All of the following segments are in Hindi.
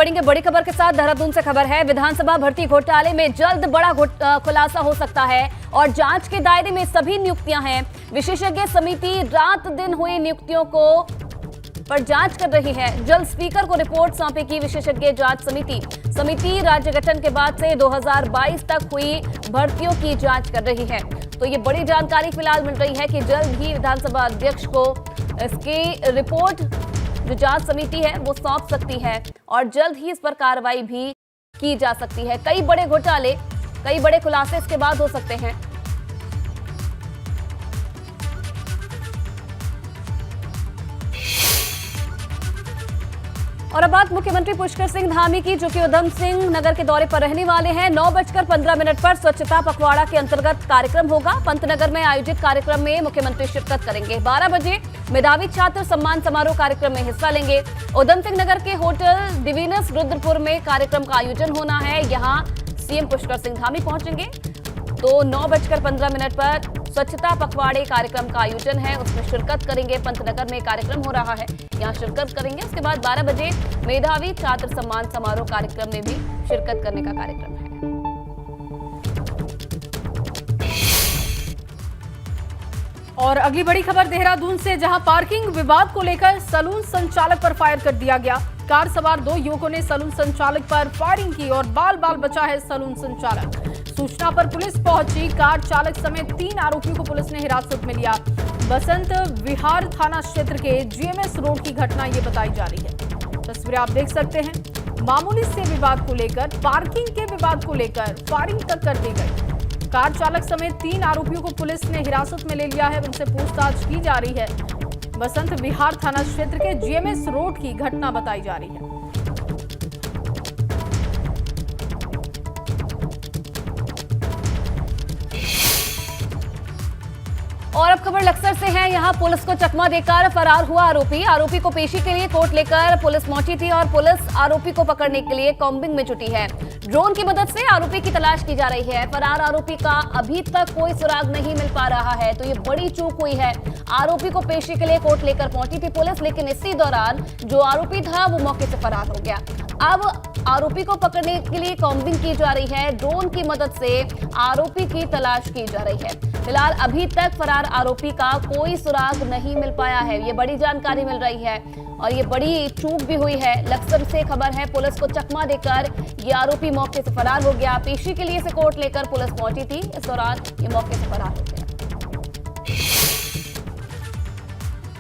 बढ़ेंगे बड़ी खबर के साथ। देहरादून से खबर है, विधानसभा भर्ती घोटाले में जल्द बड़ा खुलासा हो सकता है और जांच के दायरे में सभी नियुक्तियां हैं। विशेषज्ञ समिति रात दिन हुई नियुक्तियों को पर जांच कर रही है। जल्द स्पीकर को रिपोर्ट सौंपेगी विशेषज्ञ जांच समिति। समिति राज्य गठन के बाद से 2022 तक हुई भर्तियों की जांच कर रही है। तो ये बड़ी जानकारी फिलहाल मिल रही है कि जल्द ही विधानसभा अध्यक्ष को इसकी रिपोर्ट जो जांच समिति है वो सौंप सकती है और जल्द ही इस पर कार्रवाई भी की जा सकती है। कई बड़े घोटाले, कई बड़े खुलासे इसके बाद हो सकते हैं। और अब बात मुख्यमंत्री पुष्कर सिंह धामी की, जो कि उधम सिंह नगर के दौरे पर रहने वाले हैं। 9:15 पर स्वच्छता पखवाड़ा के अंतर्गत कार्यक्रम होगा। पंतनगर में आयोजित कार्यक्रम में मुख्यमंत्री शिरकत करेंगे। 12 बजे मेधावी छात्र सम्मान समारोह कार्यक्रम में हिस्सा लेंगे। उधम सिंह नगर के होटल डिवीनस रुद्रपुर में कार्यक्रम का आयोजन होना है। यहाँ सीएम पुष्कर सिंह धामी पहुंचेंगे। तो 9:15 पर स्वच्छता पखवाड़े कार्यक्रम का आयोजन है, उसमें शिरकत करेंगे। पंतनगर में कार्यक्रम हो रहा है, यहाँ शिरकत करेंगे। उसके बाद 12 बजे मेधावी छात्र सम्मान समारोह कार्यक्रम में भी शिरकत करने का कार्यक्रम है। और अगली बड़ी खबर देहरादून से, जहां पार्किंग विवाद को लेकर सैलून संचालक पर फायर कर दिया गया। कार सवार 2 युवकों ने सैलून संचालक पर फायरिंग की और बाल बाल बचा है सैलून संचालक। सूचना पर पुलिस पहुंची। कार चालक समेत 3 आरोपियों को पुलिस ने हिरासत में लिया। बसंत विहार थाना क्षेत्र के जीएमएस रोड की घटना ये बताई जा रही है। तस्वीरें आप देख सकते हैं। मामूली से विवाद को लेकर, पार्किंग के विवाद को लेकर फायरिंग तक कर दी गई। कार चालक समेत 3 आरोपियों को पुलिस ने हिरासत में ले लिया है, उनसे पूछताछ की जा रही है। बसंत विहार थाना क्षेत्र के जीएमएस रोड की घटना बताई जा रही है। और अब खबर लक्सर से है। यहाँ पुलिस को चकमा देकर फरार हुआ आरोपी को पेशी के लिए कोर्ट लेकर पुलिस पहुंची थी और पुलिस आरोपी को पकड़ने के लिए कॉम्बिंग में जुटी है। ड्रोन की मदद से आरोपी की तलाश की जा रही है। फरार आरोपी का अभी तक कोई सुराग नहीं मिल पा रहा है, तो ये बड़ी चूक हुई है। आरोपी को पेशी के लिए कोर्ट लेकर पहुंची थी पुलिस, लेकिन इसी दौरान जो आरोपी था वो मौके से फरार हो गया। अब आरोपी को पकड़ने के लिए कॉम्बिंग की जा रही है। ड्रोन की मदद से आरोपी की तलाश की जा रही है। फिलहाल अभी तक फरार आरोपी का कोई सुराग नहीं मिल पाया है, ये बड़ी जानकारी मिल रही है और ये बड़ी चूक भी हुई है। लक्सर से खबर है, पुलिस को चकमा देकर ये आरोपी मौके से फरार हो गया। पेशी के लिए इसे कोर्ट लेकर पुलिस पहुंची थी, इस दौरान ये मौके से फरार हो गया।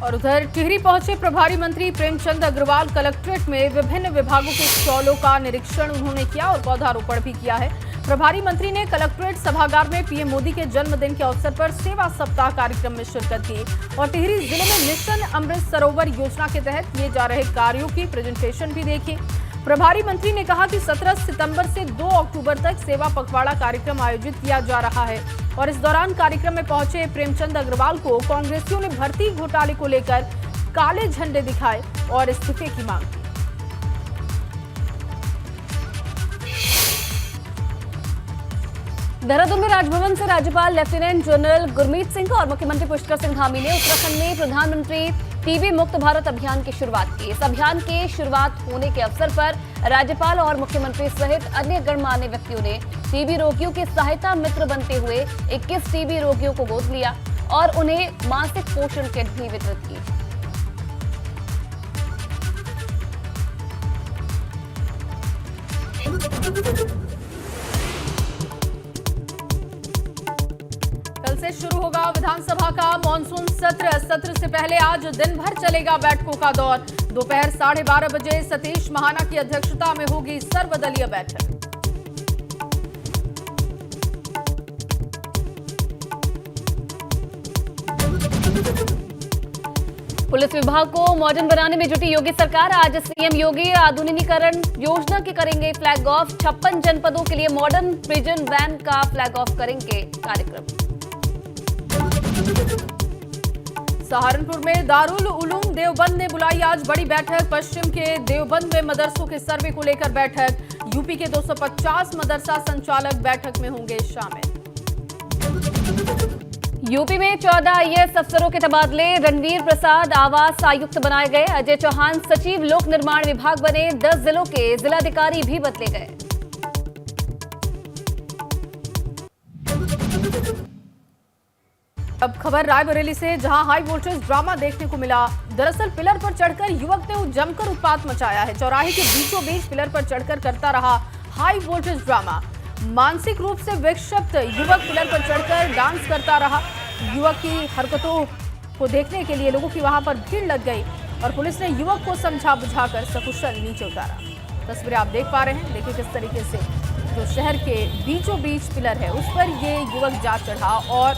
और उधर टिहरी पहुंचे प्रभारी मंत्री प्रेमचंद अग्रवाल। कलेक्ट्रेट में विभिन्न विभागों के स्टॉलों का निरीक्षण उन्होंने किया और पौधारोपण भी किया है। प्रभारी मंत्री ने कलेक्ट्रेट सभागार में पीएम मोदी के जन्मदिन के अवसर पर सेवा सप्ताह कार्यक्रम में शिरकत की और टिहरी जिले में मिशन अमृत सरोवर योजना के तहत किए जा रहे कार्यों की प्रेजेंटेशन भी देखी। प्रभारी मंत्री ने कहा कि 17 सितंबर से 2 अक्टूबर तक सेवा पखवाड़ा कार्यक्रम आयोजित किया जा रहा है और इस दौरान कार्यक्रम में पहुंचे प्रेमचंद अग्रवाल को कांग्रेसियों ने भर्ती घोटाले को लेकर काले झंडे दिखाए और इस्तीफे की मांग की। देहरादून में राजभवन से राज्यपाल लेफ्टिनेंट जनरल गुरमीत सिंह और मुख्यमंत्री पुष्कर सिंह धामी ने उत्तराखंड में प्रधानमंत्री टीबी मुक्त भारत अभियान की शुरुआत की। इस अभियान के शुरुआत होने के अवसर पर राज्यपाल और मुख्यमंत्री सहित अन्य गणमान्य व्यक्तियों ने टीबी रोगियों के सहायता मित्र बनते हुए 21 टीबी रोगियों को गोद लिया और उन्हें मासिक पोषण किट भी वितरित की। कल से शुरू होगा विधानसभा का मानसून सत्र से पहले आज दिन भर चलेगा बैठकों का दौर। दोपहर 12:30 बजे सतीश महाना की अध्यक्षता में होगी सर्वदलीय बैठक। पुलिस विभाग को मॉडर्न बनाने में जुटी योगी सरकार। आज सीएम योगी आधुनिकीकरण योजना के करेंगे फ्लैग ऑफ। 56 जनपदों के लिए मॉडर्न प्रिजन वैन का फ्लैग ऑफ करेंगे कार्यक्रम। सहारनपुर में दारुल उलूम देवबंद ने बुलाई आज बड़ी बैठक। पश्चिम के देवबंद में मदरसों के सर्वे को लेकर बैठक। यूपी के 250 मदरसा संचालक बैठक में होंगे शामिल। यूपी में 14 आईएएस अफसरों के तबादले। रणवीर प्रसाद आवास आयुक्त बनाए गए। अजय चौहान सचिव लोक निर्माण विभाग बने। 10 जिलों के जिलाधिकारी भी बदले गए। अब खबर रायबरेली से, जहां हाई वोल्टेज ड्रामा देखने को मिला। दरअसल पिलर पर चढ़कर युवक ने जमकर उत्पात मचाया है। चौराहे के बीचों बीच पिलर पर चढ़कर करता रहा हाई वोल्टेज ड्रामा। मानसिक रूप से विक्षिप्त युवक पिलर पर चढ़कर डांस करता रहा। युवक की हरकतों को देखने के लिए लोगों की वहां पर भीड़ लग गई और पुलिस ने युवक को समझा बुझाकर सकुशल नीचे उतारा। तस्वीरें आप देख पा रहे हैं। देखिए किस तरीके से जो शहर के बीचों बीच पिलर है उस पर ये युवक जा चढ़ा और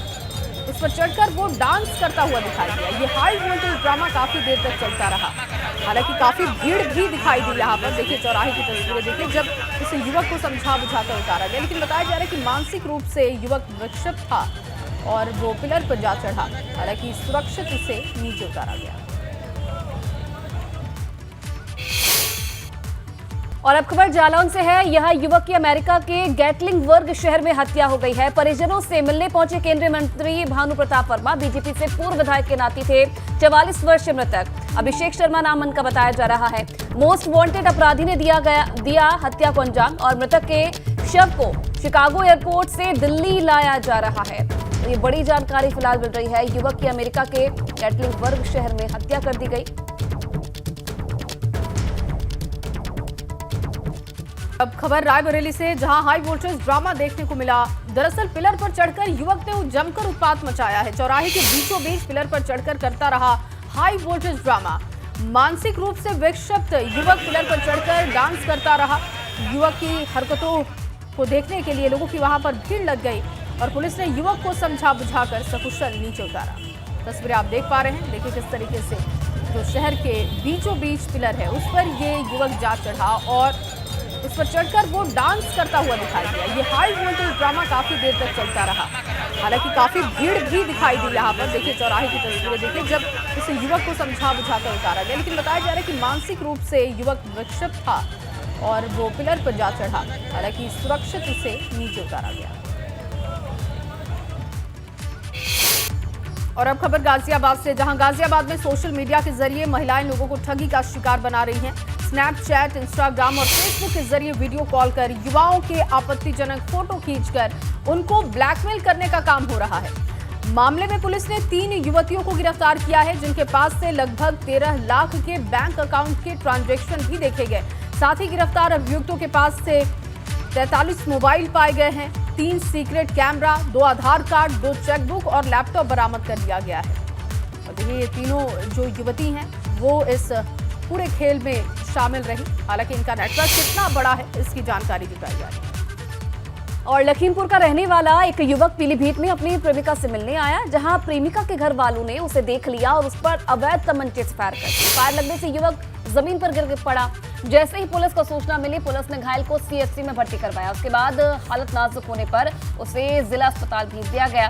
उस पर चढ़कर वो डांस करता हुआ दिखाई दिया। ये हाई वोल्टेज ड्रामा काफी देर तक चलता रहा। हालांकि काफी भीड़ भी दिखाई दी यहाँ पर। देखिए चौराहे की तस्वीरें देखिए, जब इस युवक को समझा बुझाकर उतारा गया, लेकिन बताया जा रहा है कि मानसिक रूप से युवक विक्षिप्त था और वो पिलर पर जा चढ़ा। हालांकि सुरक्षित उसे नीचे उतारा गया। और अब खबर जालौन से है। यह युवक की अमेरिका के गैटलिंग वर्ग शहर में हत्या हो गई है। परिजनों से मिलने पहुंचे केंद्रीय मंत्री भानु प्रताप वर्मा बीजेपी से पूर्व विधायक के नाती थे। 44 वर्षीय मृतक अभिषेक शर्मा नाम उनका बताया जा रहा है। मोस्ट वांटेड अपराधी ने दिया हत्या को अंजाम और मृतक के शव को शिकागो एयरपोर्ट से दिल्ली लाया जा रहा है। ये बड़ी जानकारी फिलहाल मिल रही है। युवक की अमेरिका के गैटलिंग वर्ग शहर में हत्या कर दी गई। अब खबर रायबरेली से, जहां हाई वोल्टेज ड्रामा देखने को मिला। दरअसल पिलर पर चढ़कर युवक ने जमकर उत्पात मचाया है। चौराहे के बीचों बीच पिलर पर चढ़कर करता रहा हाई वोल्टेज ड्रामा। मानसिक रूप से विक्षिप्त युवक पिलर पर चढ़कर डांस करता रहा। युवक की हरकतों को देखने के लिए लोगों की वहां पर भीड़ लग गई और पुलिस ने युवक को समझा बुझाकर सकुशल नीचे उतारा। तस्वीरें आप देख पा रहे हैं। देखिए किस तरीके से जो शहर के बीचों बीच पिलर है उस पर ये युवक जा चढ़ा और उस पर चढ़कर वो डांस करता हुआ दिखाई दिया। ये हाई वोल्टेज ड्रामा काफी देर तक चलता रहा। हालांकि काफी भीड़ भी दिखाई दी यहाँ पर। देखिए चौराहे की तस्वीरें देखिए, जब इस युवक को समझा बुझाकर उतारा गया, लेकिन बताया जा रहा है कि मानसिक रूप से युवक विक्षिप्त था और वो पिलर पर जा चढ़ा। हालांकि सुरक्षित उसे नीचे उतारा गया। और अब खबर गाजियाबाद से, जहां गाजियाबाद में सोशल मीडिया के जरिए महिलाएं लोगों को ठगी का शिकार बना रही हैं। स्नैपचैट, इंस्टाग्राम और फेसबुक के जरिए वीडियो कॉल कर युवाओं के आपत्तिजनक फोटो खींचकर उनको ब्लैकमेल करने का काम हो रहा है। मामले में पुलिस ने 3 युवतियों को गिरफ्तार किया है, जिनके पास से लगभग 13 लाख के बैंक अकाउंट के ट्रांजैक्शन भी देखे गए। साथ ही गिरफ्तार अभियुक्तों के पास से 43 मोबाइल पाए गए हैं, 3 सीक्रेट कैमरा, 2 आधार कार्ड, 2 चेकबुक और लैपटॉप बरामद कर लिया गया है। और देखिए ये तीनों जो युवती हैं वो इस पूरे खेल में शामिल रही। हालांकि इनका नेटवर्क कितना बड़ा है इसकी जानकारी जुटाई जा रही है। और लखीमपुर का रहने वाला एक युवक पीलीभीत में अपनी प्रेमिका से मिलने आया, जहां प्रेमिका के घर वालों ने उसे देख लिया और उस पर अवैध तमंचे से फायर कर दिए। फायर लगने से युवक जमीन पर गिर पड़ा। जैसे ही पुलिस को सूचना मिली, पुलिस ने घायल को सीएचसी में भर्ती करवाया। उसके बाद हालत नाजुक होने पर उसे जिला अस्पताल भेज दिया गया।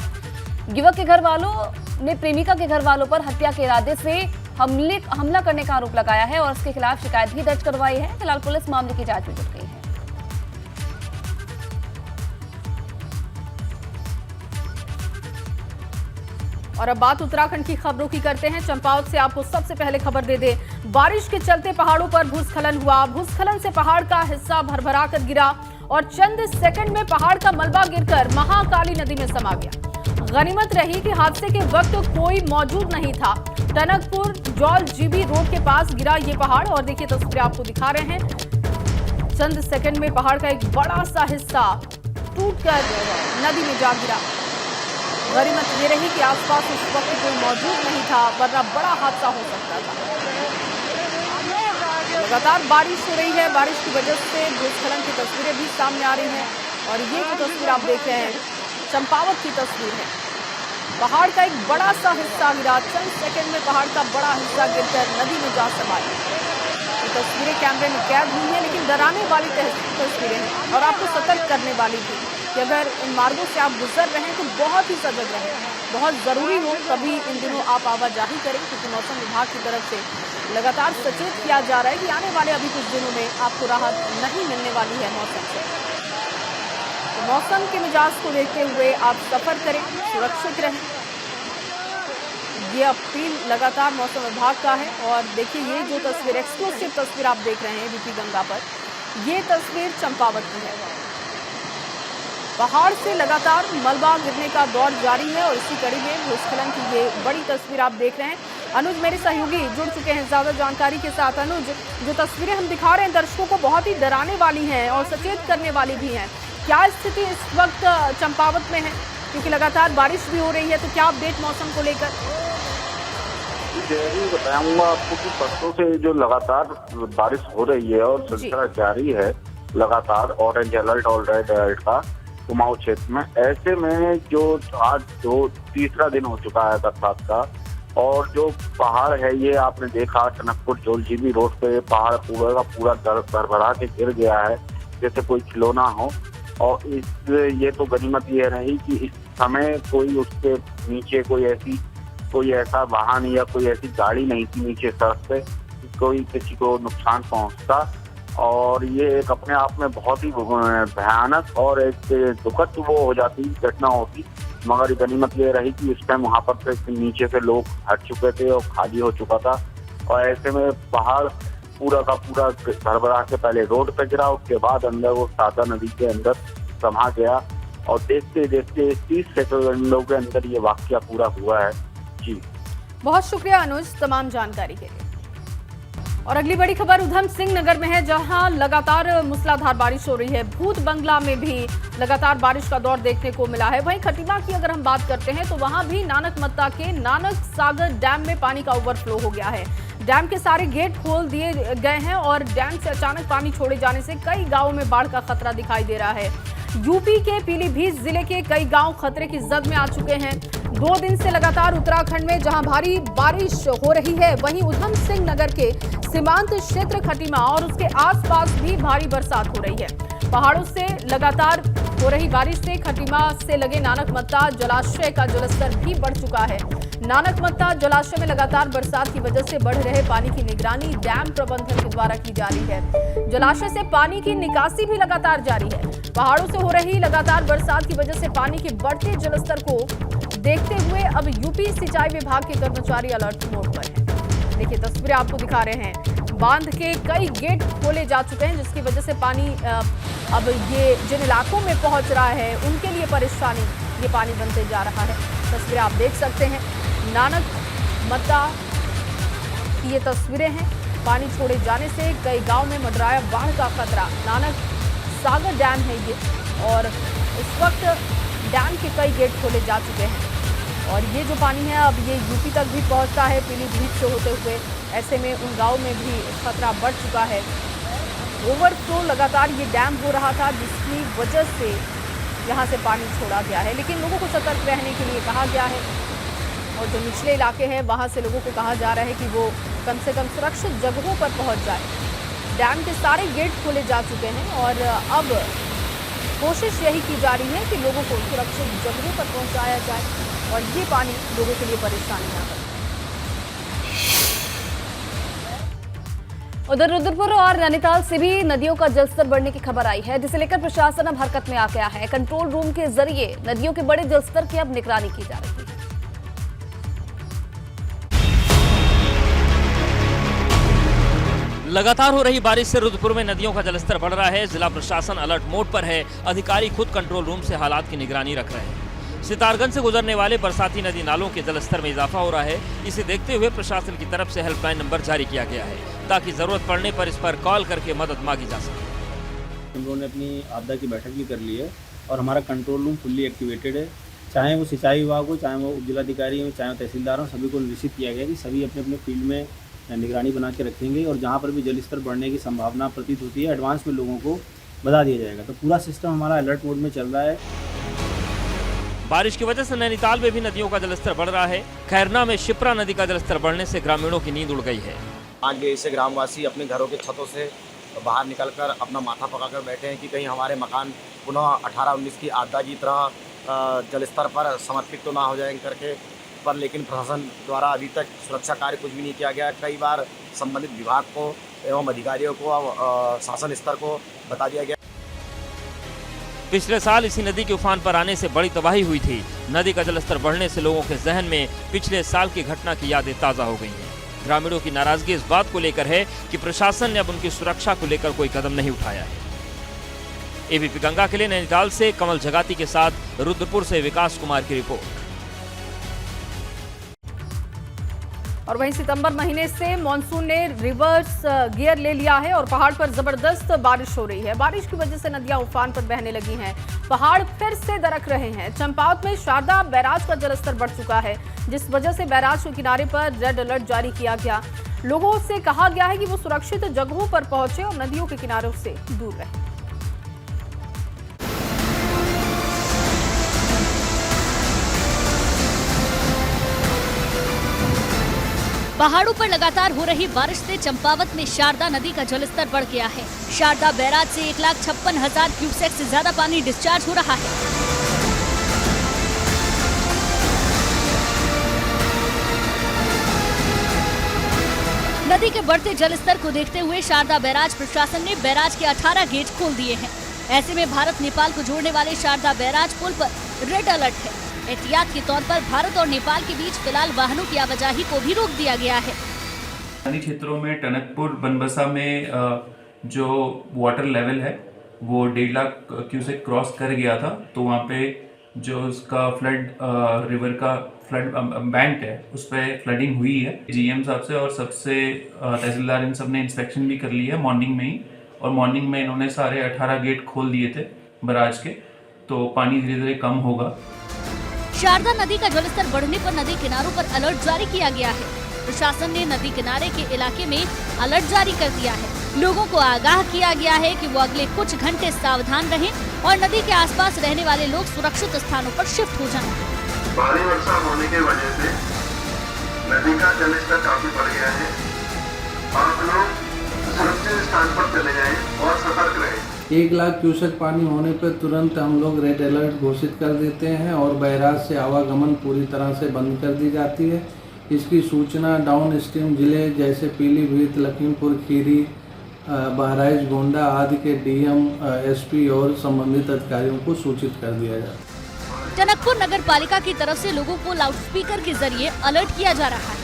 युवक के घर वालों ने प्रेमिका के घर वालों पर हत्या के इरादे से हमला करने का आरोप लगाया है और उसके खिलाफ शिकायत भी दर्ज करवाई है। फिलहाल पुलिस मामले की जांच में जुट गई है। और अब बात उत्तराखंड की खबरों की करते हैं। चंपावत से आपको सबसे पहले खबर दे दें, बारिश के चलते पहाड़ों पर भूस्खलन हुआ। भूस्खलन से पहाड़ का हिस्सा भरभरा कर गिरा और चंद सेकंड में पहाड़ का मलबा गिरकर महाकाली नदी में समा गया। गनीमत रही कि हादसे के वक्त कोई मौजूद नहीं था। टनकपुर जौल जीबी रोड के पास गिरा ये पहाड़ और देखिए तस्वीरें आपको दिखा रहे हैं। चंद सेकंड में पहाड़ का एक बड़ा सा हिस्सा टूटकर नदी में जा गिरा। गनीमत ये रही कि आसपास उस वक्त कोई मौजूद नहीं था, वरना बड़ा हादसा हो सकता था। लगातार बारिश हो रही है, बारिश की वजह से भूस्खलन की तस्वीरें भी सामने आ रही हैं। और ये जो तस्वीर आप देख रहे हैं चंपावत की तस्वीर है। पहाड़ का एक बड़ा सा हिस्सा गिरा। चंद सेकंड में पहाड़ का बड़ा हिस्सा गिरकर नदी में जा समाया। ये तस्वीरें कैमरे में कैद हुई हैं, लेकिन डराने वाली तस्वीरें हैं और आपको सतर्क करने वाली थी कि अगर इन मार्गों से आप गुजर रहे हैं तो बहुत ही सजग रहें। बहुत ज़रूरी हो तभी इन दिनों आप आवाजाही करें, क्योंकि मौसम विभाग की तरफ से लगातार सचेत किया जा रहा है कि आने वाले अभी कुछ दिनों में आपको राहत नहीं मिलने वाली है मौसम से। तो मौसम के मिजाज को देखते हुए आप सफ़र करें, सुरक्षित रहें। ये अपील लगातार मौसम विभाग का है। और देखिए ये जो तस्वीर, एक्सक्लूसिव तस्वीर आप देख रहे हैं बीपी गंगा पर, ये तस्वीर चंपावत की है। पहाड़ से लगातार मलबा गिरने का दौर जारी है और इसी कड़ी में भूस्खलन की ये बड़ी तस्वीर आप देख रहे हैं। अनुज मेरे सहयोगी जुड़ चुके हैं ज्यादा जानकारी के साथ। अनुज, जो तस्वीरें हम दिखा रहे हैं दर्शकों को बहुत ही डराने वाली हैं और सचेत करने वाली भी हैं। क्या स्थिति इस वक्त चंपावत में है, क्योंकि लगातार बारिश भी हो रही है, तो क्या अपडेट मौसम को लेकर? बताऊंगा आपको कि परसों से जो लगातार बारिश हो रही है और सिलसिला जारी है लगातार, ऑरेंज अलर्ट और रेड अलर्ट का कुमाऊं क्षेत्र में। ऐसे में जो आज तीसरा दिन हो चुका है बरसात का, और जो पहाड़ है ये आपने देखा टनकपुर जोलजीबी रोड पे पहाड़ पूरा का पूरा भरभरा के गिर गया है जैसे कोई खिलौना हो। और ये तो गनीमत ये रही कि इस समय कोई उसके नीचे कोई ऐसा वाहन या कोई ऐसी गाड़ी नहीं थी नीचे सड़क पे कोई किसी को नुकसान पहुंचता। और ये एक अपने आप में बहुत ही भयानक और एक दुखद वो हो जाती घटना होती, मगर गनीमत ये रही कि उस टाइम वहाँ पर नीचे से लोग हट चुके थे और खाली हो चुका था। और ऐसे में पहाड़ पूरा का पूरा भरभरा के पहले रोड पे गिरा, उसके बाद अंदर वो सादा नदी के अंदर समा गया। और देखते देखते 30 सेकंडों के अंदर ये वाकया पूरा हुआ है। जी बहुत शुक्रिया अनुज तमाम जानकारी के लिए। और अगली बड़ी खबर उधम सिंह नगर में है, जहां लगातार मूसलाधार बारिश हो रही है। भूत बंगला में भी लगातार बारिश का दौर देखने को मिला है। वहीं खटीमा की अगर हम बात करते हैं तो वहां भी नानक मत्ता के नानक सागर डैम में पानी का ओवरफ्लो हो गया है। डैम के सारे गेट खोल दिए गए हैं और डैम से अचानक पानी छोड़े जाने से कई गांवों में बाढ़ का खतरा दिखाई दे रहा है। यूपी के पीलीभीत जिले के कई गांव खतरे की जद में आ चुके हैं। 2 दिन से लगातार उत्तराखंड में जहां भारी बारिश हो रही है, वहीं उधम सिंह नगर के सीमांत क्षेत्र खटीमा और उसके आसपास भी भारी बरसात हो रही है। पहाड़ों से लगातार हो रही बारिश से खटीमा से लगे नानक मत्ता जलाशय का जलस्तर भी बढ़ चुका है। नानक मत्ता जलाशय में लगातार बरसात की वजह से बढ़ रहे पानी की निगरानी डैम प्रबंधन के द्वारा की जा रही है। जलाशय से पानी की निकासी भी लगातार जारी है। पहाड़ों से हो रही लगातार बरसात की वजह से पानी के बढ़ते जलस्तर को देखते हुए अब यूपी सिंचाई विभाग के कर्मचारी अलर्ट मोड पर हैं। देखिए तस्वीरें आपको दिखा रहे हैं, बांध के कई गेट खोले जा चुके हैं, जिसकी वजह से पानी अब ये जिन इलाकों में पहुंच रहा है उनके लिए परेशानी ये पानी बनते जा रहा है। तस्वीरें आप देख सकते हैं, नानक मत्ता की ये तस्वीरें हैं। पानी छोड़े जाने से कई गांव में मंडराया बाढ़ का खतरा। नानक सागर डैम है ये, और इस वक्त डैम के कई गेट खोले जा चुके हैं और ये जो पानी है अब ये यूपी तक भी पहुंचता है पीलीभीत से होते हुए। ऐसे में उन गांव में भी खतरा बढ़ चुका है। ओवरफ्लो लगातार ये डैम हो रहा था, जिसकी वजह से यहाँ से पानी छोड़ा गया है, लेकिन लोगों को सतर्क रहने के लिए कहा गया है। और जो निचले इलाके हैं वहाँ से लोगों को कहा जा रहा है कि वो कम से कम सुरक्षित जगहों पर पहुँच जाए। डैम के सारे गेट खोले जा चुके हैं और अब कोशिश यही की जा रही है कि लोगों को सुरक्षित जगहों पर पहुँचाया जाए और ये पानी लोगों के लिए परेशानी ना बने। उधर रुद्रपुर और नैनीताल से भी नदियों का जलस्तर बढ़ने की खबर आई है, जिसे लेकर प्रशासन अब हरकत में आ गया है। कंट्रोल रूम के जरिए नदियों के बड़े जलस्तर की अब निगरानी की जा रही है। लगातार हो रही बारिश से रुद्रपुर में नदियों का जलस्तर बढ़ रहा है। जिला प्रशासन अलर्ट मोड पर है। अधिकारी खुद कंट्रोल रूम से हालात की निगरानी रख रहे हैं। सितारगंज से गुजरने वाले बरसाती नदी नालों के जलस्तर में इजाफा हो रहा है। इसे देखते हुए प्रशासन की तरफ से हेल्पलाइन नंबर जारी किया गया है, ताकि जरूरत पड़ने पर इस पर कॉल करके मदद मांगी जा सके। हम लोगों ने अपनी आपदा की बैठक भी कर ली है और हमारा कंट्रोल रूम फुल्ली एक्टिवेटेड है। चाहे वो सिंचाई विभाग हो, चाहे वो उप जिलाधिकारी हो, चाहे वो तहसीलदार हो, सभी को निर्देशित किया गया कि सभी अपने अपने फील्ड में निगरानी बना के रखेंगे और जहाँ पर भी जलस्तर बढ़ने की संभावना प्रतीत होती है एडवांस में लोगों को बता दिया जाएगा। तो पूरा सिस्टम हमारा अलर्ट मोड में चल रहा है। बारिश की वजह से नैनीताल में भी नदियों का जलस्तर बढ़ रहा है। खैरना में शिप्रा नदी का जलस्तर बढ़ने से ग्रामीणों की नींद उड़ गई है। आगे से ग्रामवासी अपने घरों के छतों से बाहर निकलकर अपना माथा पकाकर बैठे हैं कि कहीं हमारे मकान पुनः 18-19 की आपदा की तरह जलस्तर पर समर्पित तो ना हो जाएंगे करके। पर लेकिन प्रशासन द्वारा अभी तक सुरक्षा कार्य कुछ भी नहीं किया गया। कई बार संबंधित विभाग को एवं अधिकारियों को शासन स्तर को बता दिया गया। पिछले साल इसी नदी के उफान पर आने से बड़ी तबाही हुई थी। नदी का जलस्तर बढ़ने से लोगों के जहन में पिछले साल की घटना की यादें ताजा हो गई हैं। ग्रामीणों की नाराजगी इस बात को लेकर है कि प्रशासन ने अब उनकी सुरक्षा को लेकर कोई कदम नहीं उठाया है। एबीपी गंगा के लिए नैनीताल से कमल जगाती के साथ रुद्रपुर से विकास कुमार की रिपोर्ट। और वहीं सितंबर महीने से मॉनसून ने रिवर्स गियर ले लिया है और पहाड़ पर जबरदस्त बारिश हो रही है। बारिश की वजह से नदियां उफान पर बहने लगी हैं। पहाड़ फिर से दरक रहे हैं। चंपावत में शारदा बैराज का जलस्तर बढ़ चुका है, जिस वजह से बैराज के किनारे पर रेड अलर्ट जारी किया गया। लोगों से कहा गया है कि वो सुरक्षित जगहों पर पहुंचे और नदियों के किनारों से दूर रहें। पहाड़ों पर लगातार हो रही बारिश से चंपावत में शारदा नदी का जलस्तर बढ़ गया है। शारदा बैराज से 1,56,000 क्यूसेक से ज्यादा पानी डिस्चार्ज हो रहा है। नदी के बढ़ते जलस्तर को देखते हुए शारदा बैराज प्रशासन ने बैराज के 18 गेट खोल दिए हैं। ऐसे में भारत नेपाल को जोड़ने वाले शारदा बैराज पुल पर रेड अलर्ट है। एहतियात के तौर पर भारत और नेपाल के बीच फिलहाल वाहनों की आवाजाही को भी रोक दिया गया है। मैदानी क्षेत्रों में टनकपुर बनबसा में जो वाटर लेवल है वो 1.5 लाख क्यूसेक क्रॉस कर गया था, तो वहाँ पे जो उसका फ्लड रिवर का फ्लड बैंक है उस पर फ्लडिंग हुई है। जीएम साहब से और सबसे तहसीलदार इन सब ने इंस्पेक्शन भी कर ली है मॉर्निंग में ही, और मॉर्निंग में इन्होंने सारे 18 गेट खोल दिए थे बैराज के, तो पानी धीरे धीरे कम होगा। शारदा नदी का जलस्तर बढ़ने पर नदी किनारों पर अलर्ट जारी किया गया है। प्रशासन ने नदी किनारे के इलाके में अलर्ट जारी कर दिया है। लोगों को आगाह किया गया है कि वो अगले कुछ घंटे सावधान रहें और नदी के आसपास रहने वाले लोग सुरक्षित स्थानों पर शिफ्ट हो जाएं। भारी वर्षा होने की वजह से नदी का जलस्तर काफी बढ़ गया है। आप लोग सुरक्षित स्थान पर चले जाएं और सतर्क रहें। 1 लाख क्यूसेक पानी होने पर तुरंत हम लोग रेड अलर्ट घोषित कर देते हैं और बैराज से आवागमन पूरी तरह से बंद कर दी जाती है। इसकी सूचना डाउन स्ट्रीम जिले जैसे पीलीभीत, लखीमपुर खीरी, बहराइच, गोंडा आदि के डीएम, एसपी और संबंधित अधिकारियों को सूचित कर दिया जाता है। टनकपुर नगर पालिका की तरफ से लोगों को लाउडस्पीकर के जरिए अलर्ट किया जा रहा है।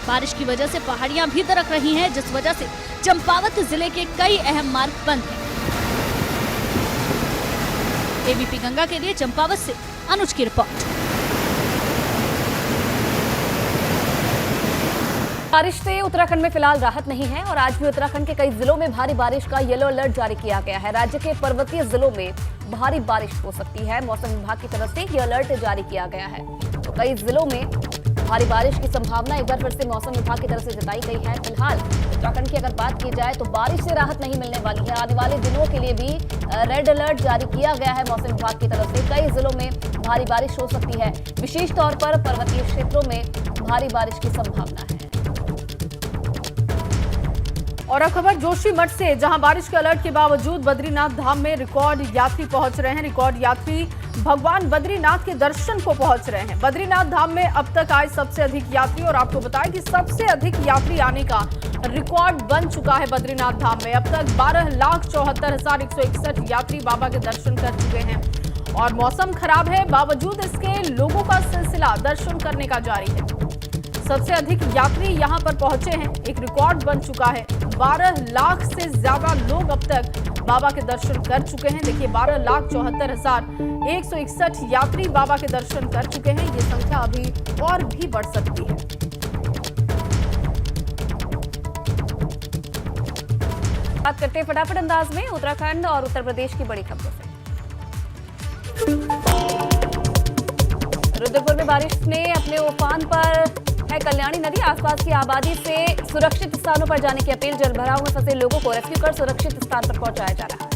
बारिश की वजह से पहाड़ियां भी दरक रही हैं, जिस वजह से चंपावत जिले के कई अहम मार्ग बंद हैं। एबीपी गंगा के लिए चंपावत से अनुज की रिपोर्ट। बारिश से उत्तराखंड में फिलहाल राहत नहीं है और आज भी उत्तराखंड के कई जिलों में भारी बारिश का येलो अलर्ट जारी किया गया है। राज्य के पर्वतीय जिलों में भारी बारिश हो सकती है। मौसम विभाग की तरफ से ये अलर्ट जारी किया गया है, तो कई जिलों में भारी बारिश की संभावना एक बार फिर से मौसम विभाग की तरफ से जताई गई है। फिलहाल उत्तराखंड की अगर बात की जाए तो बारिश से राहत नहीं मिलने वाली है। आने वाले दिनों के लिए भी रेड अलर्ट जारी किया गया है मौसम विभाग की तरफ से। कई जिलों में भारी बारिश हो सकती है, विशेष तौर पर पर्वतीय क्षेत्रों में भारी बारिश की संभावना है। और अब खबर जोशीमठ से, जहां बारिश के अलर्ट के बावजूद बद्रीनाथ धाम में रिकॉर्ड यात्री पहुंच रहे हैं। रिकॉर्ड यात्री भगवान बद्रीनाथ के दर्शन को पहुंच रहे हैं। बद्रीनाथ धाम में अब तक आए सबसे अधिक यात्री, और आपको बताएं कि सबसे अधिक यात्री आने का रिकॉर्ड बन चुका है बद्रीनाथ धाम में। अब तक 12,74,161 यात्री बाबा के दर्शन कर चुके हैं। और मौसम खराब है, बावजूद इसके लोगों का सिलसिला दर्शन करने का जारी है। सबसे अधिक यात्री यहां पर पहुंचे हैं, एक रिकॉर्ड बन चुका है। 12 लाख से ज्यादा लोग अब तक बाबा के दर्शन कर चुके हैं। देखिए, 12,74,161 यात्री बाबा के दर्शन कर चुके हैं। ये संख्या अभी और भी बढ़ सकती है। बात करते हैं फटाफट अंदाज में उत्तराखंड और उत्तर प्रदेश की बड़ी खबरों से। रुद्रपुर में बारिश ने अपने उफान पर है कल्याणी नदी। आसपास की आबादी से सुरक्षित स्थानों पर जाने की अपील। जलभराव में फंसे लोगों को रेस्क्यू कर सुरक्षित स्थान पर पहुंचाया जा रहा है।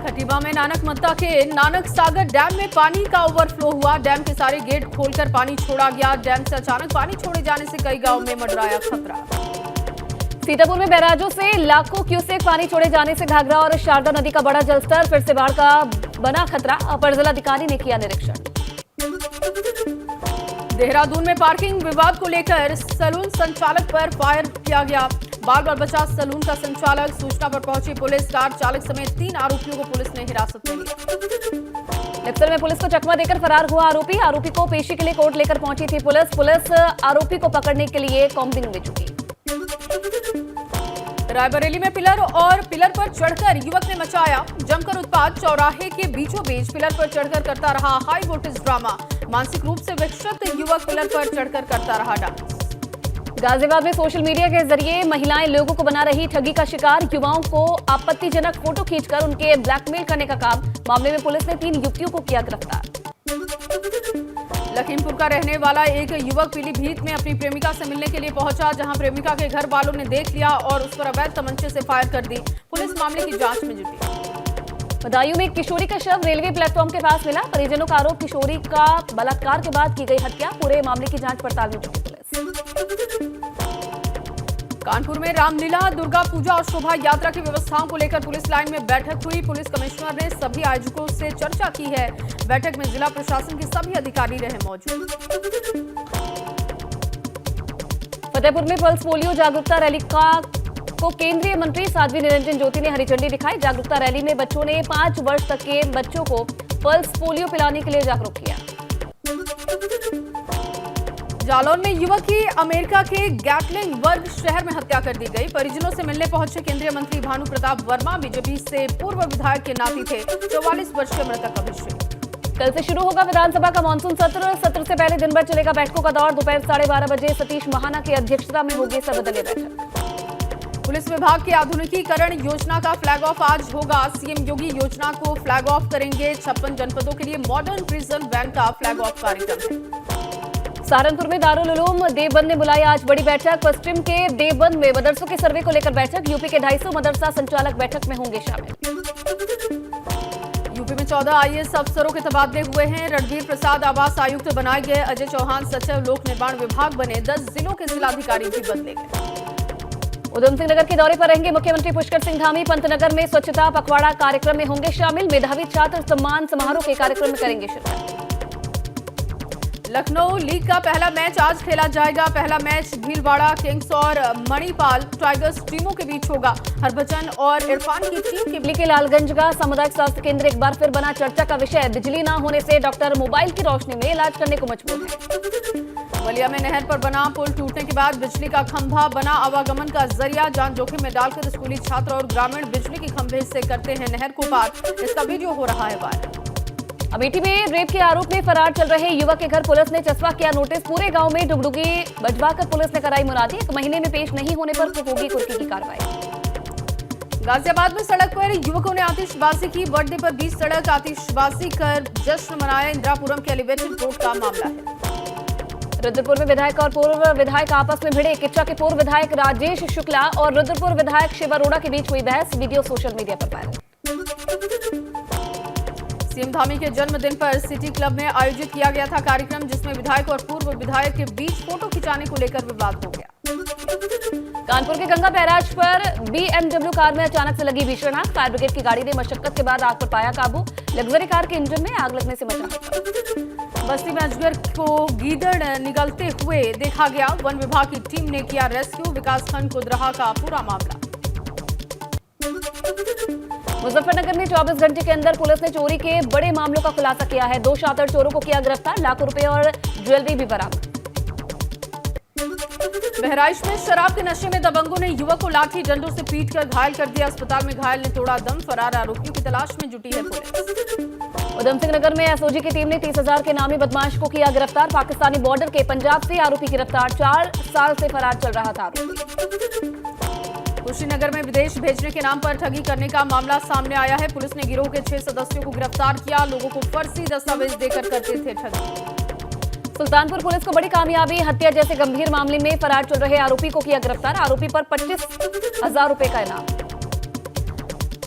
खटीमा में नानक मत्ता के नानक सागर डैम में पानी का ओवरफ्लो हुआ। डैम के सारे गेट खोलकर पानी छोड़ा गया। डैम से अचानक पानी छोड़े जाने से कई गांव में मंडराया खतरा। सीतापुर में बैराजों से लाखों क्यूसेक पानी छोड़े जाने से घाघरा और शारदा नदी का बढ़ा जलस्तर। फिर से बाढ़ का बना खतरा। अपर जिलाधिकारी ने किया निरीक्षण। देहरादून में पार्किंग विवाद को लेकर सैलून संचालक पर फायर किया गया। बाल बाल बचा सलून का संचालक। सूचना पर पहुंची पुलिस, कार चालक समेत 3 आरोपियों को पुलिस ने हिरासत में लिया। नक्सल में पुलिस को चकमा देकर फरार हुआ आरोपी। आरोपी को पेशी के लिए कोर्ट लेकर पहुंची थी पुलिस आरोपी को पकड़ने के लिए कॉम्बिंग में जुटी। रायबरेली में पिलर पर चढ़कर युवक ने मचाया जमकर उत्पात। चौराहे के बीचों बीच पिलर पर चढ़कर करता रहा हाई वोल्टेज ड्रामा। मानसिक रूप से विक्षिप्त युवक पिलर पर चढ़कर करता रहा डांस। गाजियाबाद में सोशल मीडिया के जरिए महिलाएं लोगों को बना रही ठगी का शिकार। युवाओं को आपत्तिजनक फोटो खींचकर उनके ब्लैकमेल करने का काम। मामले में पुलिस ने 3 युवतियों को किया गिरफ्तार। लखीमपुर का रहने वाला एक युवक पीलीभीत में अपनी प्रेमिका से मिलने के लिए पहुंचा, जहां प्रेमिका के घर वालों ने देख लिया और उस पर अवैध तमंचे से फायर कर दी। पुलिस मामले की जांच में जुटी। बदायूं में एक किशोरी का शव रेलवे प्लेटफॉर्म के पास मिला। परिजनों का आरोप किशोरी का बलात्कार के बाद की गई हत्या। पूरे मामले की जांच पड़ताल में जुटी पुलिस। कानपुर में रामलीला, दुर्गा पूजा और शोभा यात्रा की व्यवस्थाओं को लेकर पुलिस लाइन में बैठक हुई। पुलिस कमिश्नर ने सभी आयोजकों से चर्चा की है। बैठक में जिला प्रशासन के सभी अधिकारी रहे मौजूद। फतेहपुर में पल्स पोलियो जागरूकता रैली को केंद्रीय मंत्री साध्वी निरंजन ज्योति ने हरी झंडी दिखाई। जागरूकता रैली में बच्चों ने 5 वर्ष तक के बच्चों को पल्स पोलियो पिलाने के लिए जागरूक किया। जालौन में युवक की अमेरिका के गैटलिंग वर्ग शहर में हत्या कर दी गई। परिजनों से मिलने पहुंचे केंद्रीय मंत्री भानु प्रताप वर्मा बीजेपी से पूर्व विधायक के नाती थे। 44 वर्ष के मृतक अभिषेक। कल से शुरू होगा विधानसभा का मानसून सत्र से पहले दिन भर चलेगा बैठकों का दौर। दोपहर 12:30 बजे सतीश महाना की अध्यक्षता में होगी सर्वदलीय बैठक। पुलिस विभाग की आधुनिकीकरण योजना का फ्लैग ऑफ आज होगा। सीएम योगी योजना को फ्लैग ऑफ करेंगे। 56 जनपदों के लिए मॉडर्न प्रिजन वैन का फ्लैग ऑफ कार्यक्रम है। सहारनपुर में दारुल उलूम देवबंद ने बुलाई आज बड़ी बैठक। पश्चिम के देवबंद में मदरसों के सर्वे को लेकर बैठक। यूपी के 250 मदरसा संचालक बैठक में होंगे शामिल। यूपी में 14 आईएएस अफसरों के तबादले हुए हैं। रणबीर प्रसाद आवास आयुक्त बनाए गए। अजय चौहान सचिव लोक निर्माण विभाग बने। 10 जिलों के जिलाधिकारी भी बदले गए। उधम सिंह नगर के दौरे पर रहेंगे मुख्यमंत्री पुष्कर सिंह धामी। पंतनगर में स्वच्छता पखवाड़ा कार्यक्रम में होंगे शामिल। मेधावी छात्र सम्मान समारोह के कार्यक्रम में करेंगे शिरकत। लखनऊ लीग का पहला मैच आज खेला जाएगा। पहला मैच भीलवाड़ा किंग्स और मणिपाल टाइगर्स टीमों के बीच होगा। हरभजन और इरफान की टीम दिल्ली के लालगंज का सामुदायिक स्वास्थ्य केंद्र एक बार फिर बना चर्चा का विषय। बिजली न होने से डॉक्टर मोबाइल की रोशनी में इलाज करने को मजबूर है। बलिया में नहर पर बना पुल टूटने के बाद बिजली का खंभा बना आवागमन का जरिया। जान जोखिम में डालकर स्कूली छात्र और ग्रामीण बिजली के खंभे से करते हैं नहर को पार। इसका वीडियो हो रहा है वायरल। अमेठी में रेप के आरोप में फरार चल रहे युवक के घर पुलिस ने चस्पा किया नोटिस। पूरे गांव में डुगडुगी बजवाकर पुलिस ने कराई मुनादी। 1 महीने में पेश नहीं होने पर होगी कुर्की की कार्रवाई। गाजियाबाद में सड़क पर युवकों ने आतिशबाजी की। बर्थडे पर 20 सड़क आतिशबाजी कर जश्न मनाया। इंदिरापुरम के एलिवेटेड रोड का मामला है। रुद्रपुर में विधायक और पूर्व विधायक आपस में भिड़े। किच्चा के पूर्व विधायक राजेश शुक्ला और रुद्रपुर विधायक शिव अरोड़ा के बीच हुई बहस। वीडियो सोशल मीडिया पर वायरल। सीएम धामी के जन्मदिन पर सिटी क्लब में आयोजित किया गया था कार्यक्रम, जिसमें विधायक और पूर्व विधायक के बीच फोटो खिंचाने को लेकर विवाद हो गया। कानपुर के गंगा बैराज पर BMW कार में अचानक से लगी भीषण आग। फायर ब्रिगेड की गाड़ी ने मशक्कत के बाद आग पर पाया काबू। लग्जरी कार के इंजन में आग लगने से मचा। बस्ती में अजगर को गीदड़ निगलते हुए देखा गया। वन विभाग की टीम ने किया रेस्क्यू। विकासखंड कुदरहा का पूरा मामला। मुजफ्फरनगर में 24 घंटे के अंदर पुलिस ने चोरी के बड़े मामलों का खुलासा किया है। 2 शातिर चोरों को किया गिरफ्तार। लाखों रुपए और ज्वेलरी भी बरामद। बहराइच में शराब के नशे में दबंगों ने युवक को लाठी डंडों से पीटकर घायल कर दिया। अस्पताल में घायल ने तोड़ा दम। फरार आरोपियों की तलाश में जुटी है पुलिस। उधम सिंह नगर में एसओजी की टीम ने 30,000 के नामी बदमाश को किया गिरफ्तार। पाकिस्तानी बॉर्डर के पंजाब से आरोपी गिरफ्तार। 4 साल से फरार चल रहा था आरोपी। कुशीनगर में विदेश भेजने के नाम पर ठगी करने का मामला सामने आया है। पुलिस ने गिरोह के 6 सदस्यों को गिरफ्तार किया। लोगों को फर्जी दस्तावेज देकर करते थे ठगी। सुल्तानपुर पुलिस को बड़ी कामयाबी। हत्या जैसे गंभीर मामले में फरार चल रहे आरोपी को किया गिरफ्तार। आरोपी पर 25,000 रुपए का इनाम।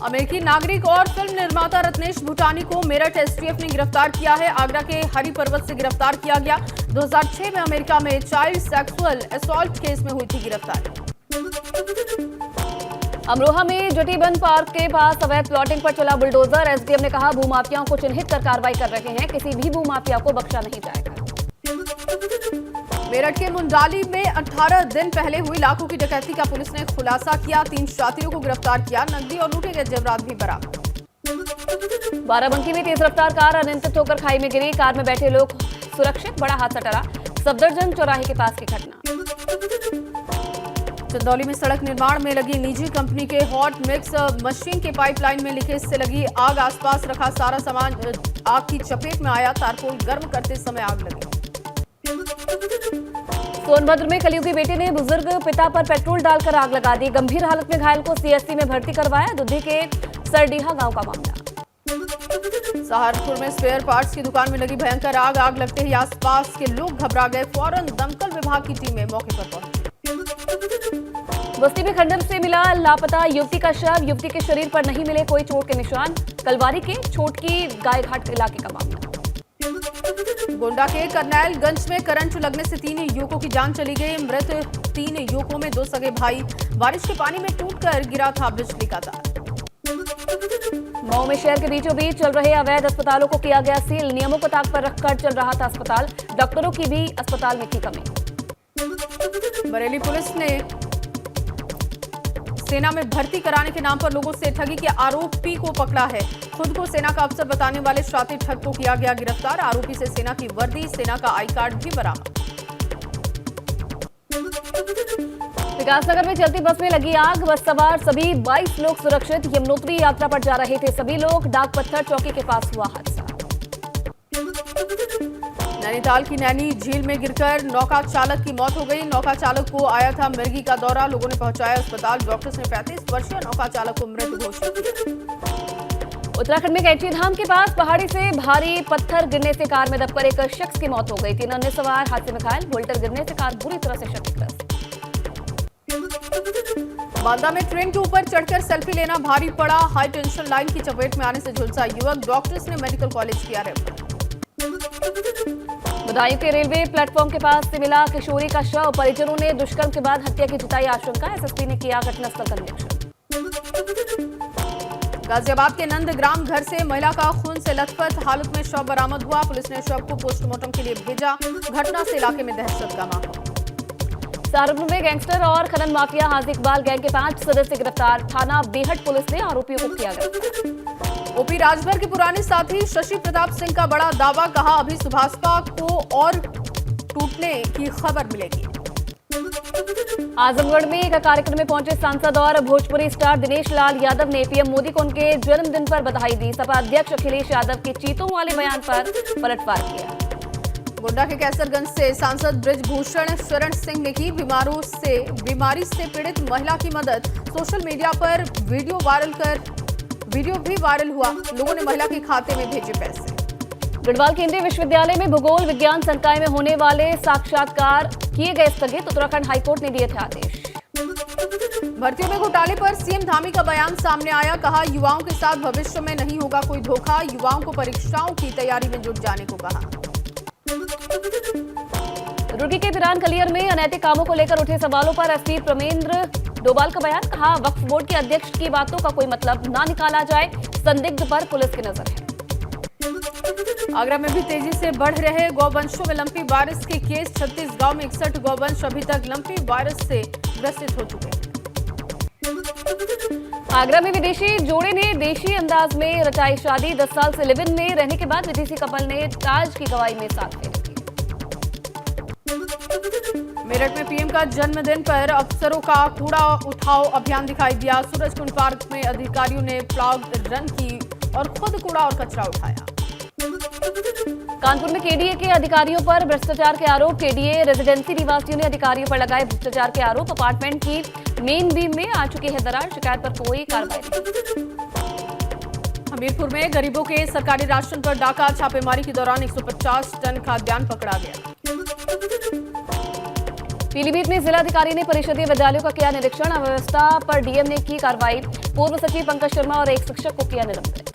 अमेरिकी नागरिक और फिल्म निर्माता रत्नेश भूटानी को मेरठ एसटीएफ ने गिरफ्तार किया है। आगरा के हरी पर्वत से गिरफ्तार किया गया। 2006 में अमेरिका में चाइल्ड सेक्सुअल असॉल्ट केस में हुई थी गिरफ्तारी। अमरोहा में जटीबन पार्क के पास अवैध प्लॉटिंग पर चला बुलडोजर। एसडीएम ने कहा भूमाफियाओं को चिन्हित कर कार्रवाई कर रहे हैं। किसी भी भूमाफिया को बख्शा नहीं जाएगा। मेरठ के मुंडाली में 18 दिन पहले हुई लाखों की डकैती का पुलिस ने खुलासा किया। 3 शातिरों को गिरफ्तार किया। नकदी और लूटे गए जेवरात भी बरामद। बाराबंकी में तेज रफ्तार कार अनियंत्रित होकर खाई में गिरी। कार में बैठे लोग सुरक्षित, बड़ा हादसा टला। सफदरजंग चौराहे के पास की घटना। चंदौली में सड़क निर्माण में लगी निजी कंपनी के हॉट मिक्स मशीन के पाइपलाइन में लीकेज से लगी आग। आसपास रखा सारा सामान आग की चपेट में आया। तारकोल गर्म करते समय आग लगी। सोनभद्र में कलयुगी बेटे ने बुजुर्ग पिता पर पेट्रोल डालकर आग लगा दी। गंभीर हालत में घायल को सीएससी में भर्ती करवाया। दुधी के सरडीहा गांव का मामला। सहारनपुर में स्पेयर पार्ट्स की दुकान में लगी भयंकर आग। आग लगते ही आसपास के लोग घबरा गए। फौरन दमकल विभाग की टीमें मौके पर पहुंची। बस्ती में खंडर से मिला लापता युवती का शव। युवती के शरीर पर नहीं मिले कोई चोट के निशान। कलवारी के छोटकी गायघाट इलाके का मामला। गोंडा के करनैलगंज में करंट लगने से 3 युवकों की जान चली गई। मृत 3 युवकों में 2 सगे भाई। बारिश के पानी में टूटकर गिरा था बिजली का तार। मऊ में शहर के बीचों बीच चल रहे अवैध अस्पतालों को किया गया सील। नियमों को ताक पर रखकर चल रहा था अस्पताल। डॉक्टरों की भी अस्पताल में थी कमी। बरेली पुलिस ने सेना में भर्ती कराने के नाम पर लोगों से ठगी के आरोपी को पकड़ा है। खुद को सेना का अफसर बताने वाले शातिर ठग को किया गया गिरफ्तार। आरोपी से सेना की वर्दी, सेना का आई कार्ड भी बरामद। विकासनगर में चलती बस में लगी आग। बस सवार सभी 22 लोग सुरक्षित। यमुनोत्री यात्रा पर जा रहे थे सभी लोग। डाक पत्थर चौकी के पास हुआ हादसा। नैनीताल की नैनी झील में गिरकर नौका चालक की मौत हो गई। नौका चालक को आया था मिर्गी का दौरा। लोगों ने पहुंचाया अस्पताल। डॉक्टर्स ने 35 वर्षीय नौका चालक को मृत घोषित किया। उत्तराखंड में कैची धाम के पास पहाड़ी से भारी पत्थर गिरने से कार में दबकर एक शख्स की मौत हो गई। 3 अन्य सवार हादसे में घायल। बोल्टर गिरने से कार बुरी तरह से क्षतिग्रस्त। बांदा में ट्रेन के ऊपर चढ़कर सेल्फी लेना भारी पड़ा। हाई टेंशन लाइन की चपेट में आने से झुलसा युवक। डॉक्टर्स ने मेडिकल कॉलेज किया रेफर। बदायूं के रेलवे प्लेटफॉर्म के पास से मिला किशोरी का शव। परिजनों ने दुष्कर्म के बाद हत्या की जताई आशंका। एसएसपी ने किया घटनास्थल का निरीक्षण। गाजियाबाद के नंदग्राम घर से महिला का खून से लथपथ हालत में शव बरामद हुआ। पुलिस ने शव को पोस्टमार्टम के लिए भेजा। घटना से इलाके में दहशत का माहौल। सहारनपुर में गैंगस्टर और खनन माफिया हाजी इकबाल गैंग के 5 सदस्य गिरफ्तार। थाना बेहट पुलिस ने आरोपियों को किया गिरफ्तार। ओपी राजभर के पुराने साथी शशि प्रताप सिंह का बड़ा दावा। कहा अभी सुभाषपा को और टूटने की खबर मिलेगी। आजमगढ़ में एक कार्यक्रम में पहुंचे सांसद और भोजपुरी स्टार दिनेश लाल यादव ने पीएम मोदी को उनके जन्मदिन पर बधाई दी। सपा अध्यक्ष अखिलेश यादव के चीतों वाले बयान पर पलटवार किया। गोड्डा के कैसरगंज से सांसद ब्रिजभूषण शरण सिंह ने की बीमारी से पीड़ित महिला की मदद। सोशल मीडिया पर वीडियो भी वायरल हुआ। लोगों ने महिला के खाते में भेजे पैसे। गढ़वाल केंद्रीय विश्वविद्यालय में भूगोल विज्ञान संकाय में होने वाले साक्षात्कार किए गए स्थगित। उत्तराखंड हाईकोर्ट ने दिए थे आदेश। भर्तियों में घोटाले पर सीएम धामी का बयान सामने आया। कहा युवाओं के साथ भविष्य में नहीं होगा कोई धोखा। युवाओं को परीक्षाओं की तैयारी में जुट जाने को कहा। रुड़की के पिरान कलियर में अनैतिक कामों को लेकर उठे सवालों पर एसपी प्रमेंद्र डोभाल का बयान। कहा वक्फ बोर्ड के अध्यक्ष की बातों का कोई मतलब ना निकाला जाए। संदिग्ध पर पुलिस की नजर है। आगरा में भी तेजी से बढ़ रहे गौवंशों में लंपी वायरस के केस। 36 गांव में 61 गौवंश अभी तक लंपी वायरस से ग्रसित हो चुके हैं। आगरा में विदेशी जोड़े ने देशी अंदाज में रचाई शादी। 10 साल से लिव इन में रहने के बाद विदेशी कपल ने ताज की गवाही में साथ फेरे। मेरठ में पीएम का जन्मदिन पर अफसरों का कूड़ा उठाओ अभियान दिखाई दिया। सूरजकुंड पार्क में अधिकारियों ने फ्लैग रन की और खुद कूड़ा और कचरा उठाया। कानपुर में केडीए के अधिकारियों पर भ्रष्टाचार के आरोप। केडीए रेजिडेंसी निवासियों ने अधिकारियों पर लगाए भ्रष्टाचार के आरोप। अपार्टमेंट की मेन बीम में आ चुकी है दरार। शिकायत पर कोई कार्रवाई नहीं। हमीरपुर में गरीबों के सरकारी राशन पर डाका। छापेमारी के दौरान 150 टन खाद्यान्न पकड़ा गया। पीलीभीत में जिलाधिकारी ने परिषदीय विद्यालयों का किया निरीक्षण। अव्यवस्था पर डीएम ने की कार्रवाई। पूर्व सचिव पंकज शर्मा और एक शिक्षक को किया निलंबित।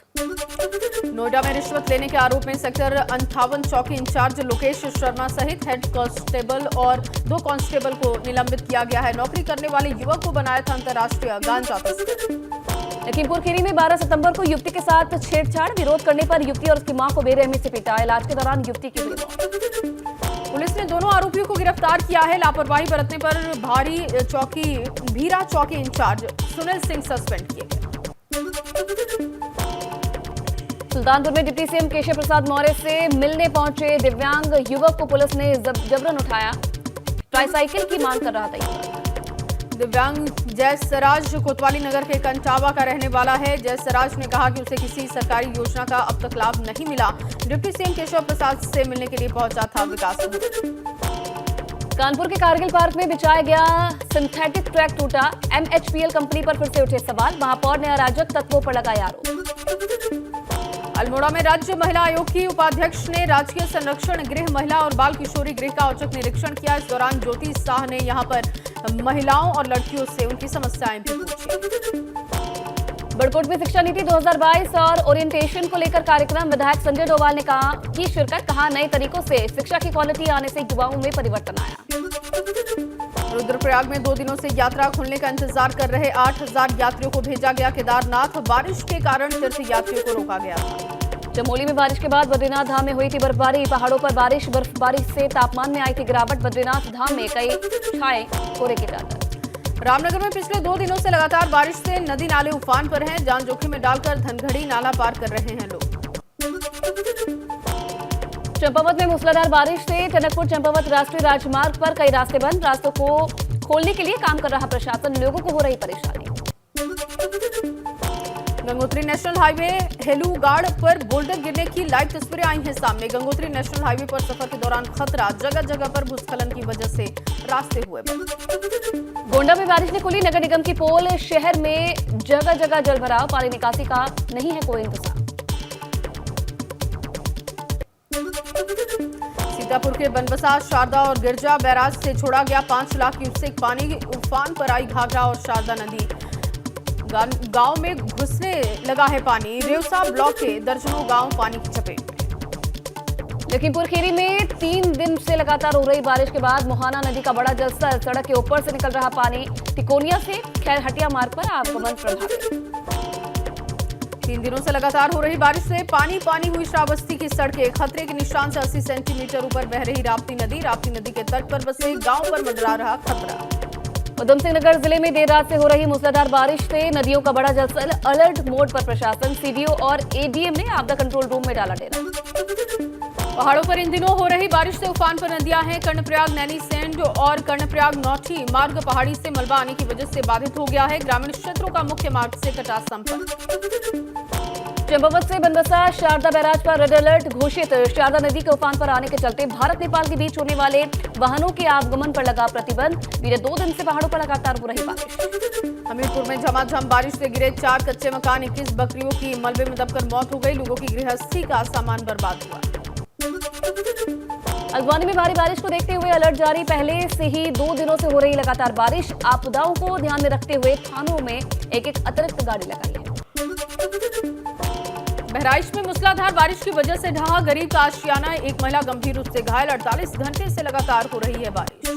नोएडा में रिश्वत लेने के आरोप में सेक्टर 58 चौकी इंचार्ज लोकेश शर्मा सहित हेड कांस्टेबल और 2 कांस्टेबल को निलंबित किया गया है। नौकरी करने वाले युवक को बनाया था अंतर्राष्ट्रीय गांजा तस्कर। लखीमपुर खीरी में 12 सितंबर को युवती के साथ छेड़छाड़, विरोध करने पर युवती और उसकी मां को बेरहमी से पीटा। इलाज के दौरान युवती की हुई मौत। पुलिस ने दोनों आरोपियों को गिरफ्तार किया है। लापरवाही बरतने पर भीरा चौकी इंचार्ज सुनील सिंह सस्पेंड किए गए। सुल्तानपुर में डिप्टी सीएम केशव प्रसाद मौर्य से मिलने पहुंचे दिव्यांग युवक को पुलिस ने जबरन उठाया। ट्राईसाइकिल की मांग कर रहा था युवक। दिव्यांग जय सराज कोतवाली नगर के कंटावा का रहने वाला है। जय सराज ने कहा कि उसे किसी सरकारी योजना का अब तक लाभ नहीं मिला। डिप्टी सीएम केशव प्रसाद से मिलने के लिए पहुंचा था विकास। कानपुर के कारगिल पार्क में बिछाया गया सिंथेटिक ट्रैक टूटा। एमएचपीएल कंपनी पर फिर से उठे सवाल। महापौर ने अराजक तत्वों पर लगाया आरोप। अल्मोड़ा में राज्य महिला आयोग की उपाध्यक्ष ने राजकीय संरक्षण गृह, महिला और बाल किशोरी गृह का औचक निरीक्षण किया। इस दौरान ज्योति शाह ने यहां पर महिलाओं और लड़कियों से उनकी समस्याएं भी पूछी। बड़कोट में शिक्षा नीति 2022 और ओरिएंटेशन को लेकर कार्यक्रम। विधायक संजय डोभाल ने कहा कि शिरकत, कहा नए तरीकों से शिक्षा की क्वालिटी आने से युवाओं में परिवर्तन आया। रुद्रप्रयाग में 2 दिनों से यात्रा खुलने का इंतजार कर रहे 8000 यात्रियों को भेजा गया केदारनाथ। बारिश के कारण तीर्थ यात्रियों को रोका गया था। चमोली में बारिश के बाद बद्रीनाथ धाम में हुई थी बर्फबारी। पहाड़ों पर बारिश, बर्फबारी से तापमान में आई थी गिरावट। बद्रीनाथ धाम में कई छाए कोहरे की चादर। रामनगर में पिछले 2 दिनों से लगातार बारिश से नदी नाले उफान पर हैं। जान जोखिम में डालकर धनघड़ी नाला पार कर रहे हैं लोग। चंपावत में मूसलाधार बारिश से टनकपुर चंपावत राष्ट्रीय राजमार्ग पर कई रास्ते बंद। रास्तों को खोलने के लिए काम कर रहा प्रशासन, लोगों को हो रही परेशानी। गंगोत्री नेशनल हाईवे हेलूगाड़ पर बोल्डर गिरने की लाइव तस्वीरें आई हैं सामने। गंगोत्री नेशनल हाईवे पर सफर के दौरान खतरा, जगह जगह पर भूस्खलन की वजह से रास्ते हुए बंद। गोंडा में बारिश ने खोली नगर निगम की पोल। शहर में जगह जगह जलभराव, पानी निकासी का नहीं है कोई इंतजाम। सीतापुर के बनबसा, शारदा और गिरजा बैराज से छोड़ा गया 5 लाख क्यूसेक पानी। उफान पर आई घाघरा और शारदा नदी। गांव में घुसने लगा है पानी। रेवसा ब्लॉक के दर्जनों गांव पानी की चपेट में। लखीमपुर खीरी में 3 दिन से लगातार हो रही बारिश के बाद मोहाना नदी का बड़ा जलस्तर। सड़क के ऊपर से निकल रहा पानी। टिकोनिया से खैरहटिया मार्ग पर आवागमन प्रभावित। 3 दिनों से लगातार हो रही बारिश से पानी पानी हुई श्रावस्ती की सड़कें। खतरे के निशान से 80 सेंटीमीटर ऊपर बह रही राप्ती नदी। राप्ती नदी के तट पर बसे गांव पर मंडरा रहा खतरा। उधम सिंह नगर जिले में देर रात से हो रही मूसलाधार बारिश से नदियों का बड़ा जलस्तर। अलर्ट मोड पर प्रशासन। सीडीओ और एडीएम ने आपदा कंट्रोल रूम में डाला डेरा। पहाड़ों पर इन दिनों हो रही बारिश से उफान पर नदियां हैं। कर्णप्रयाग नैनीसैंड और कर्णप्रयाग नौठी मार्ग पहाड़ी से मलबा आने की वजह से बाधित हो गया है। ग्रामीण क्षेत्रों का मुख्य मार्ग से कटा संपर्क। चंपावत से बनबसा शारदा बैराज पर रेड अलर्ट घोषित। शारदा नदी के उफान पर आने के चलते भारत नेपाल के बीच होने वाले वाहनों के आवागमन पर लगा प्रतिबंध। बीते 2 दिन से पहाड़ों पर लगातार हो रही बारिश। हमीरपुर में झमाझम बारिश से गिरे 4 कच्चे मकान। 21 बकरियों की मलबे में दबकर मौत हो गई। लोगों की गृहस्थी का सामान बर्बाद हुआ। अल्मोड़ा में भारी बारिश को देखते हुए अलर्ट जारी। पहले से ही 2 दिनों से हो रही लगातार बारिश। आपदाओं को ध्यान में रखते हुए थानों में एक अतिरिक्त गाड़ी लगाई है। बहराइच में मूसलाधार बारिश की वजह से ढहा गरीब का आशियाना। एक महिला गंभीर रूप से घायल। 48 घंटे से लगातार हो रही है बारिश।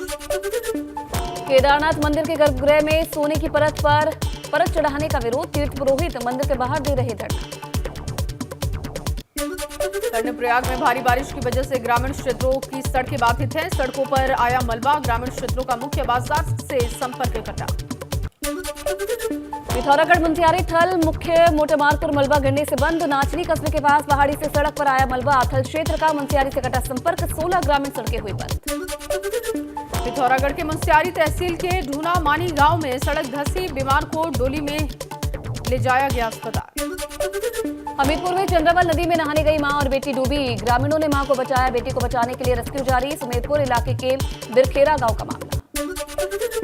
केदारनाथ मंदिर के गर्भगृह में सोने की परत चढ़ाने का विरोध। तीर्थ पुरोहित मंदिर के बाहर दे रहे धरना। कर्णप्रयाग में भारी बारिश की वजह से ग्रामीण क्षेत्रों की सड़कें बाधित हैं। सड़कों पर आया मलबा। ग्रामीण क्षेत्रों का मुख्य बाजार से संपर्क कटा। पिथौरागढ़ मुंसियारी थल मुख्य मोटर मार्ग पर मलबा गिरने से बंद। नाचनी कस्बे के पास पहाड़ी से सड़क पर आया मलबा। थल क्षेत्र का मुंसियारी से कटा संपर्क। 16 ग्रामीण सड़कें हुई बंद। पिथौरागढ़ के मुंसियारी तहसील के ढूना मानी गांव में सड़क धंसी। बीमार को डोली में ले जाया गया अस्पताल। हमीरपुर में चंद्रावल नदी में नहाने गई मां और बेटी डूबी। ग्रामीणों ने मां को बचाया। बेटी को बचाने के लिए रेस्क्यू जारी। सुमेरपुर इलाके के बिरखेरा गांव का मामला।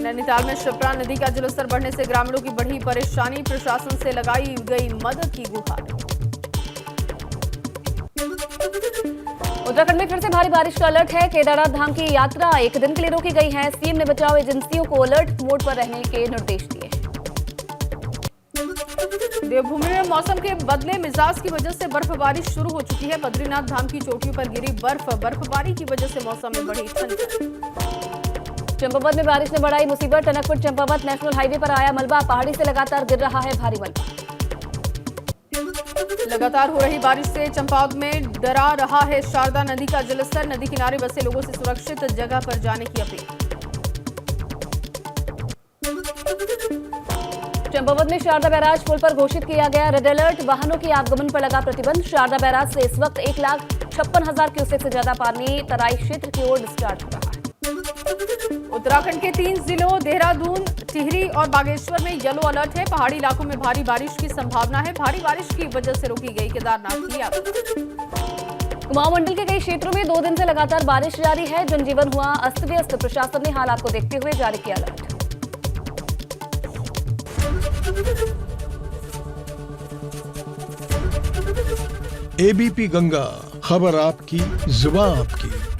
नैनीताल में शिप्रा नदी का जलस्तर बढ़ने से ग्रामीणों की बढ़ी परेशानी। प्रशासन से लगाई गई मदद की गुहार। उत्तराखंड में फिर से भारी बारिश का अलर्ट है। केदारनाथ धाम की यात्रा 1 दिन के लिए रोकी गई है। सीएम ने बचाव एजेंसियों को अलर्ट मोड पर रहने के निर्देश दिए। देवभूमि में मौसम के बदले मिजाज की वजह से बर्फबारी शुरू हो चुकी है। बद्रीनाथ धाम की चोटियों पर गिरी बर्फबारी की वजह से मौसम में बढ़ी ठंड। चंपावत में बारिश ने बढ़ाई मुसीबत। टनकपुर चंपावत नेशनल हाईवे पर आया मलबा। पहाड़ी से लगातार गिर रहा है भारी मलबा। लगातार हो रही बारिश से चंपावत में डरा रहा है शारदा नदी का जलस्तर। नदी किनारे बसे लोगों से सुरक्षित जगह पर जाने की अपील। चंपावत में शारदा बैराज पुल पर घोषित किया गया रेड अलर्ट। वाहनों की आवागमन पर लगा प्रतिबंध। शारदा बैराज से इस वक्त 1,56,000 क्यूसेक से ज्यादा पानी तराई क्षेत्र की ओर डिस्चार्ज हो रहा है। उत्तराखंड के 3 जिलों देहरादून, टिहरी और बागेश्वर में येलो अलर्ट है। पहाड़ी इलाकों में भारी बारिश की संभावना है। भारी बारिश की वजह से रोकी गई केदारनाथ की यात्रा। कुमाऊं मंडल के कई क्षेत्रों में 2 दिन से लगातार बारिश जारी है। जनजीवन हुआ अस्त व्यस्त। प्रशासन ने हालात को देखते हुए जारी किया अलर्ट। एबीपी गंगा, खबर आपकी, जुबान आपकी।